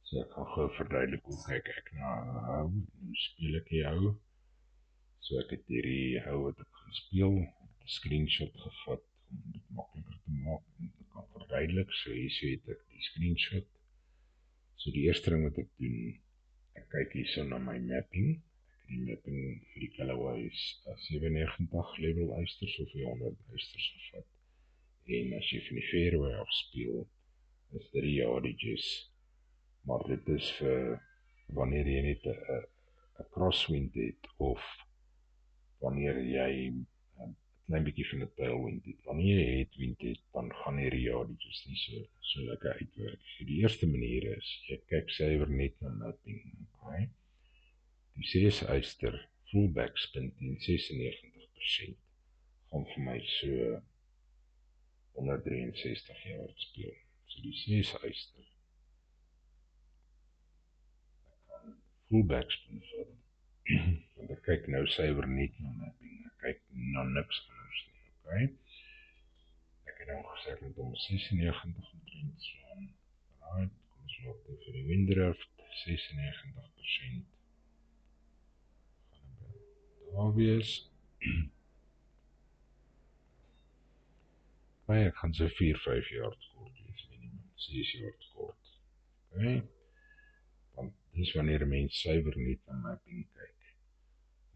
So ek gaan gou verduidelik hoe kyk ek na 'n hou en hoe speel ek die hou. So ek het hierdie hou wat ek gaan speel, ek het 'n screenshot gevat om dit makliker te maak en te kan verduidelik. So hier het ek die screenshot. So die eerste ding wat ek doen, ek kyk hierso na my mapping. Die mapping vir die colorway is 97 level eisters of 100 eisters gevat. En as jy van die fairway af speel, is 3 yardages. Maar dit is vir wanneer jy net 'n crosswind het of wanneer jy 'n klein bietjie van 'n tailwind het. Wanneer jy headwind het, dan gaan hierdie yardages nie so lekker uitwerk. So die eerste manier is, jy kyk suiwer net na mapping, okay? Die 6 eyster full backspin teen 96% gaan vir my so 163 yards speel. So die 6 eyster full backspin vat. Want ek kyk nou suiwer net na mapping. Ek kyk na niks anders nie, okay? Ek het nou gesê ek moet om 96 omtrent slaan. Right, kom ons loop dit vir die windrift, 96%. Gaan daar wees. Okay, ek gaan so 4-5 yards kort wees, minimum 6 yards kort. Okay? Want dis wanneer 'n mens suiwer net na mapping kyk.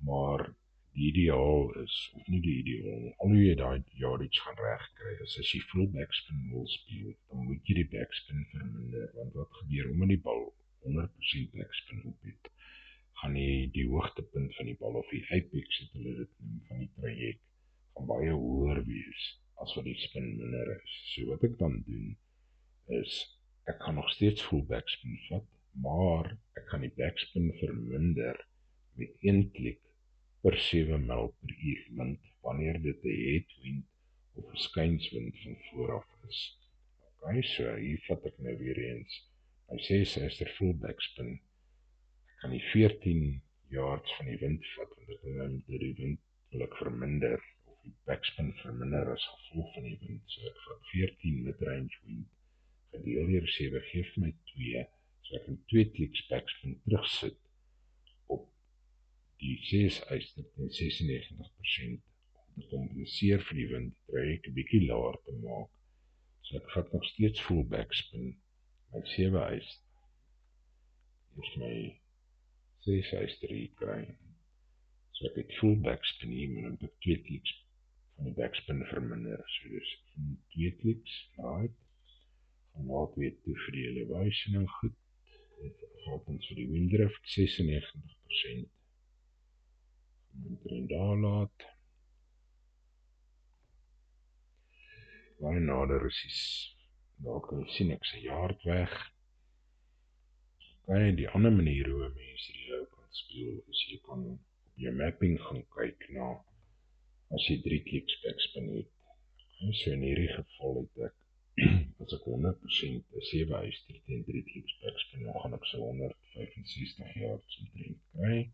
Maar die ideaal is, of nie die ideaal, al hoe jy daai yardage gaan regkry, is as jy full backspin wil speel, dan moet jy die backspin verminder, want wat gebeur, omdat die bal 100% backspin op het, gaan jy die hoogtepunt van die bal, of die apex het hulle dit noem, van die traject, gaan baie hoër wees, as wat die spin minder is. So wat ek dan doen, is, ek gaan nog steeds full backspin vat, maar ek gaan die backspin verminder met 1 klik per 7 myl per uur wind, wanneer dit 'n headwind of 'n skuinswind van vooraf is. Okay, so hier vat ek nou weer eens, my 6 eyster full backspin, ek kan die 14 yards van die wind vat, want ek wil nou die wind wil ek verminder, of die backspin verminder as gevolg van die wind, so ek vat 14 mid-range wind, gedeel deur 7, geef my 2, so ek kan 2 kliks backspin terugsit op die 6 eyster teen 96% om te kompenseer vir die wind, draai ek 'n bietjie laer te maak. So ek vat nog steeds full backspin, my 7 eyster, eers my 6 eyster hier kry. So ek het full backspin hier, maar dan moet ek 2 kliks van die backspin verminder. So dis 2 kliks, right? Gaan laat weer toe vir die elevation en goed. Dit gaat ons vir die windrift 96%. Moet erin daar laat. Baie nader is daar kan jy sien ek se yard weg. Okay, die ander manier hoe mense die hou kan speel, is jy kan op jou mapping gaan kyk na, as jy 3 kliks backspin het. Okay, so in hierdie geval het ek, as ek 100% 'n 7 eyster teen 3 kliks backspin, dan gaan ek so 165 yards omtrent kry.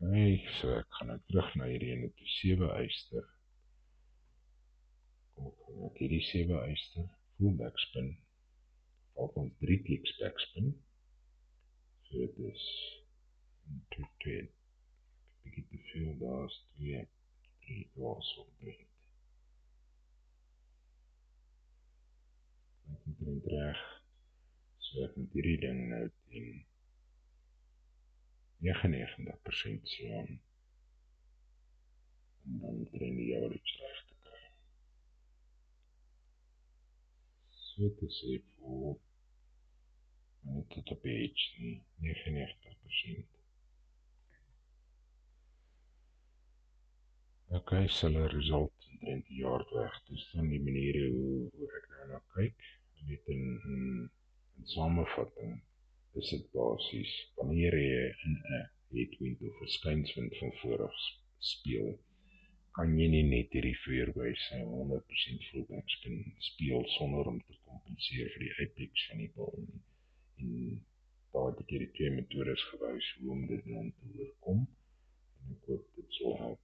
Okay, so ek gaan nou terug na hierdie ene toe 7 eyster. Kom ek hierdie 7 eyster, full backspin, val ons 3 kliks backspin. So dit is 2, bietjie te veel, daar is 2, 3, daar so omtrent. Ek moet erin reg, so ek moet hierdie ding nou teen 99% slaan, om dan erin die yardage reg te kry. So te sê voor, maar nie tot op die edge nie, 99%. Okay, sal 'n result omtrent die yard weg. Dis dan die maniere hoe ek nou na kyk. Net in samevatting is dit basies, wanneer jy in 'n headwind of 'n skuinswind van vooraf speel, kan jy nie net hierdie fairway sy 100% full backspin speel sonder om te kompenseer vir die apex van die bal nie. En daar het ek hierdie 2 metodes gewys hoe om dit dan te oorkom, en ek hoop dit sal help.